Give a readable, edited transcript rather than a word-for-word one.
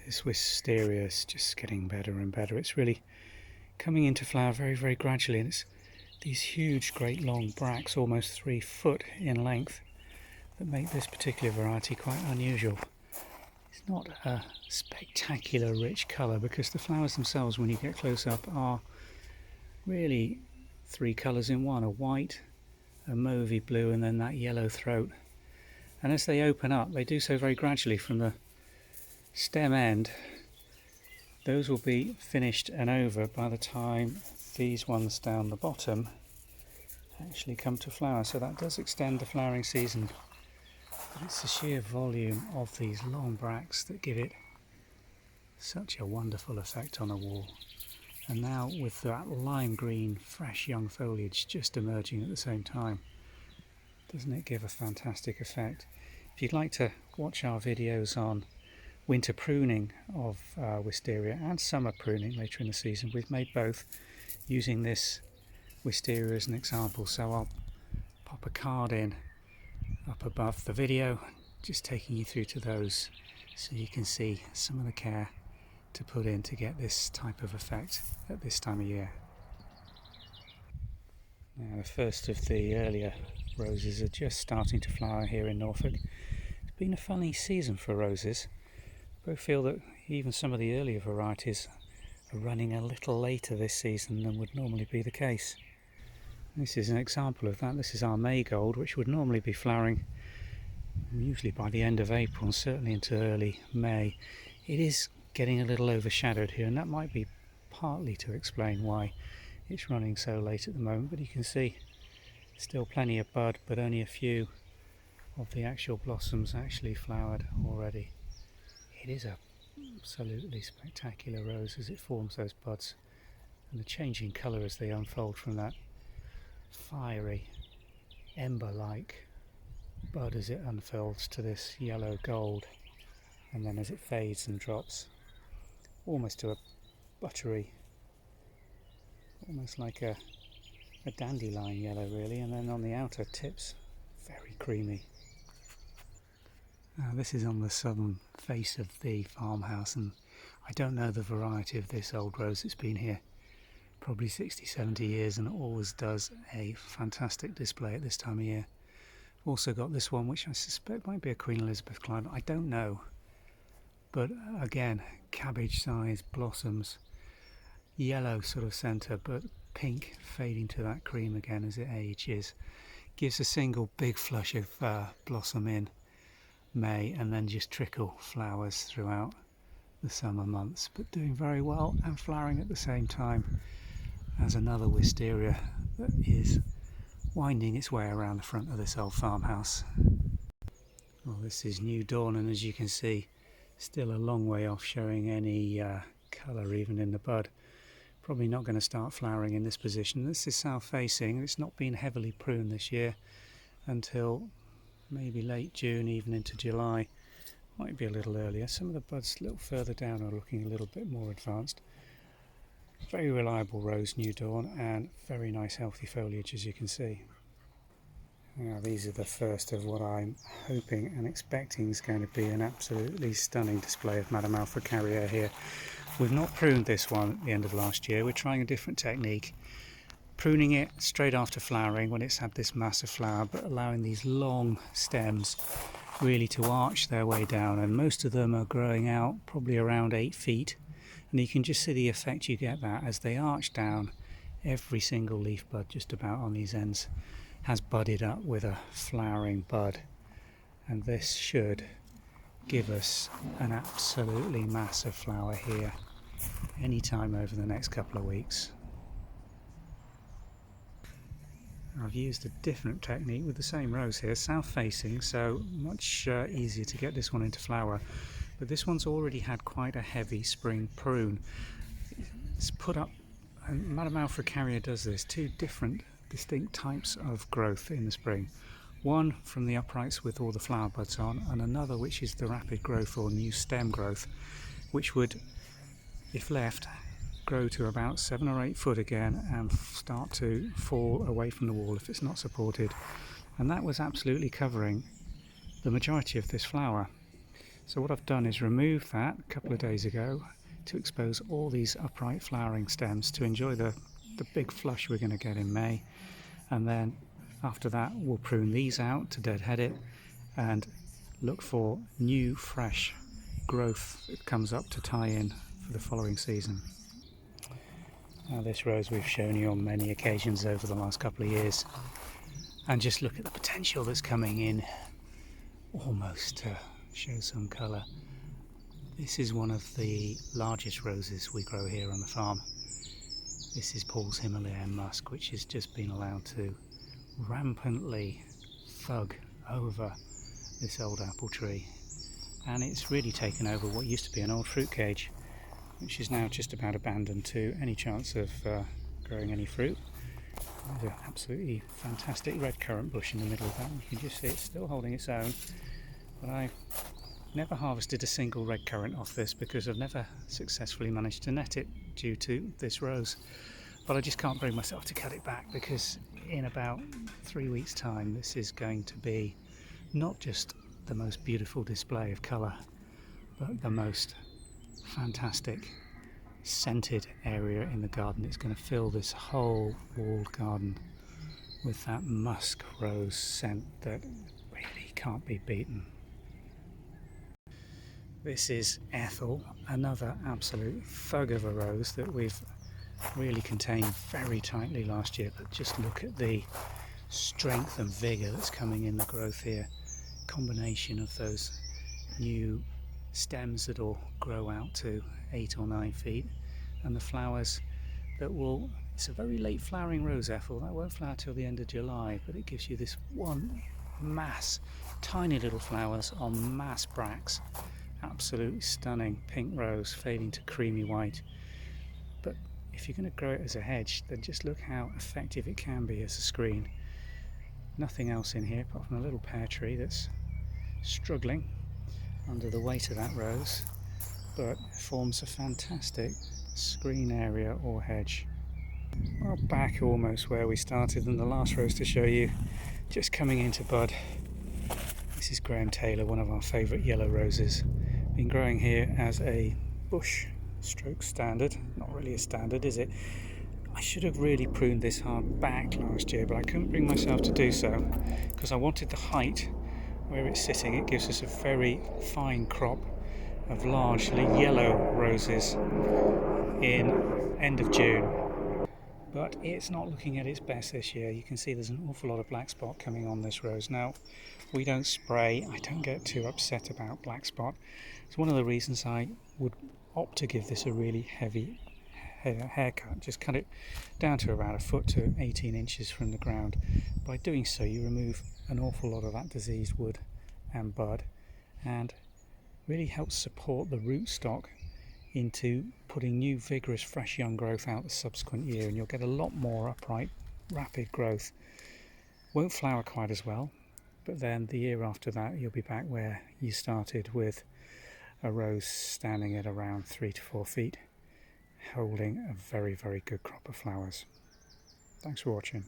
This wisteria is just getting better and better. It's really coming into flower very, very gradually, and it's these huge, great long bracts, almost 3 foot in length, that make this particular variety quite unusual. It's not a spectacular rich colour because the flowers themselves, when you get close up, are really 3 colours in one: a white, a mauvey blue, and then that yellow throat. And as they open up, they do so very gradually from the stem end. Those will be finished and over by the time these ones down the bottom actually come to flower, so that does extend the flowering season. But it's the sheer volume of these long bracts that give it such a wonderful effect on a wall. And now with that lime green fresh young foliage just emerging at the same time, doesn't it give a fantastic effect? If you'd like to watch our videos on winter pruning of wisteria and summer pruning later in the season, we've made both using this wisteria as an example, so I'll pop a card in up above the video just taking you through to those so you can see some of the care to put in to get this type of effect at this time of year. Now, the first of the earlier roses are just starting to flower here in Norfolk. It's been a funny season for roses. I feel that even some of the earlier varieties are running a little later this season than would normally be the case. This is an example of that. This is our Maygold, which would normally be flowering usually by the end of April and certainly into early May. It is getting a little overshadowed here, and that might be partly to explain why it's running so late at the moment, but you can see still plenty of bud, but only a few of the actual blossoms actually flowered already. It is a absolutely spectacular rose as it forms those buds, and the changing colour as they unfold from that fiery ember-like bud as it unfolds to this yellow gold, and then as it fades and drops almost to a buttery, almost like a dandelion yellow really, and then on the outer tips very creamy. Now, this is on the southern face of the farmhouse, and I don't know the variety of this old rose. It's been here probably 60-70 years and always does a fantastic display at this time of year. I've also got this one which I suspect might be a Queen Elizabeth climber, I don't know, but again cabbage size blossoms, yellow sort of centre but pink fading to that cream again as it ages. Gives a single big flush of blossom in May and then just trickle flowers throughout the summer months, but doing very well and flowering at the same time as another wisteria that is winding its way around the front of this old farmhouse. Well, this is New Dawn, and as you can see, still a long way off showing any colour even in the bud. Probably not going to start flowering in this position. This is south facing. It's not been heavily pruned this year until maybe late June, even into July. Might be a little earlier. Some of the buds a little further down are looking a little bit more advanced. Very reliable rose, New Dawn, and very nice healthy foliage as you can see. Now, these are the first of what I'm hoping and expecting is going to be an absolutely stunning display of Madame Alfred Carrier here. We've not pruned this one at the end of last year. We're trying a different technique, pruning it straight after flowering when it's had this massive flower, but allowing these long stems really to arch their way down, and most of them are growing out probably around 8 feet, and you can just see the effect you get that as they arch down. Every single leaf bud just about on these ends has budded up with a flowering bud, and this should give us an absolutely massive flower here anytime over the next couple of weeks. I've used a different technique with the same rose here, south facing, so much easier to get this one into flower, but this one's already had quite a heavy spring prune. It's put up, and Madame Alfred Carrier does this, 2 different distinct types of growth in the spring. One from the uprights with all the flower buds on, and another which is the rapid growth or new stem growth, which would, if left, grow to about 7 or 8 foot again and start to fall away from the wall if it's not supported. And that was absolutely covering the majority of this flower. So what I've done is remove that a couple of days ago to expose all these upright flowering stems to enjoy the big flush we're going to get in May. And then after that we'll prune these out to deadhead it and look for new fresh growth that comes up to tie in for the following season. Now this rose we've shown you on many occasions over the last couple of years, and just look at the potential that's coming in almost to show some colour. This is one of the largest roses we grow here on the farm. This is Paul's Himalayan musk, which has just been allowed to rampantly thug over this old apple tree, and it's really taken over what used to be an old fruit cage, which is now just about abandoned to any chance of growing any fruit. There's an absolutely fantastic red currant bush in the middle of that. You can just see it's still holding its own, but I've never harvested a single red currant off this because I've never successfully managed to net it due to this rose. But I just can't bring myself to cut it back, because in about 3 weeks' time this is going to be not just the most beautiful display of colour, but the most fantastic scented area in the garden. It's going to fill this whole walled garden with that musk rose scent that really can't be beaten. This is Ethel, another absolute thug of a rose that we've really contained very tightly last year, but just look at the strength and vigour that's coming in the growth here. Combination of those new stems that will grow out to 8 or 9 feet, and the flowers that will, it's a very late flowering rose, Ethel, that won't flower till the end of July, but it gives you this one mass, tiny little flowers on mass bracts. Absolutely stunning pink rose fading to creamy white. But if you're going to grow it as a hedge, then just look how effective it can be as a screen. Nothing else in here apart from a little pear tree that's struggling under the weight of that rose, but forms a fantastic screen area or hedge. Well, back almost where we started, and the last rose to show you just coming into bud. This is Graham Taylor, one of our favourite yellow roses. Been growing here as a bush stroke standard. Not really a standard, is it? I should have really pruned this hard back last year, but I couldn't bring myself to do so because I wanted the height where it's sitting. It gives us a very fine crop of largely yellow roses in end of June. But it's not looking at its best this year. You can see there's an awful lot of black spot coming on this rose. Now, we don't spray. I don't get too upset about black spot. It's one of the reasons I would opt to give this a really heavy haircut. Just cut it down to about 1 foot to 18 inches from the ground. By doing so, you remove an awful lot of that diseased wood and bud, and really helps support the rootstock into putting new vigorous fresh young growth out the subsequent year, and you'll get a lot more upright rapid growth. Won't flower quite as well, but then the year after that you'll be back where you started, with a rose standing at around 3 to 4 feet, holding a very, very good crop of flowers. Thanks for watching.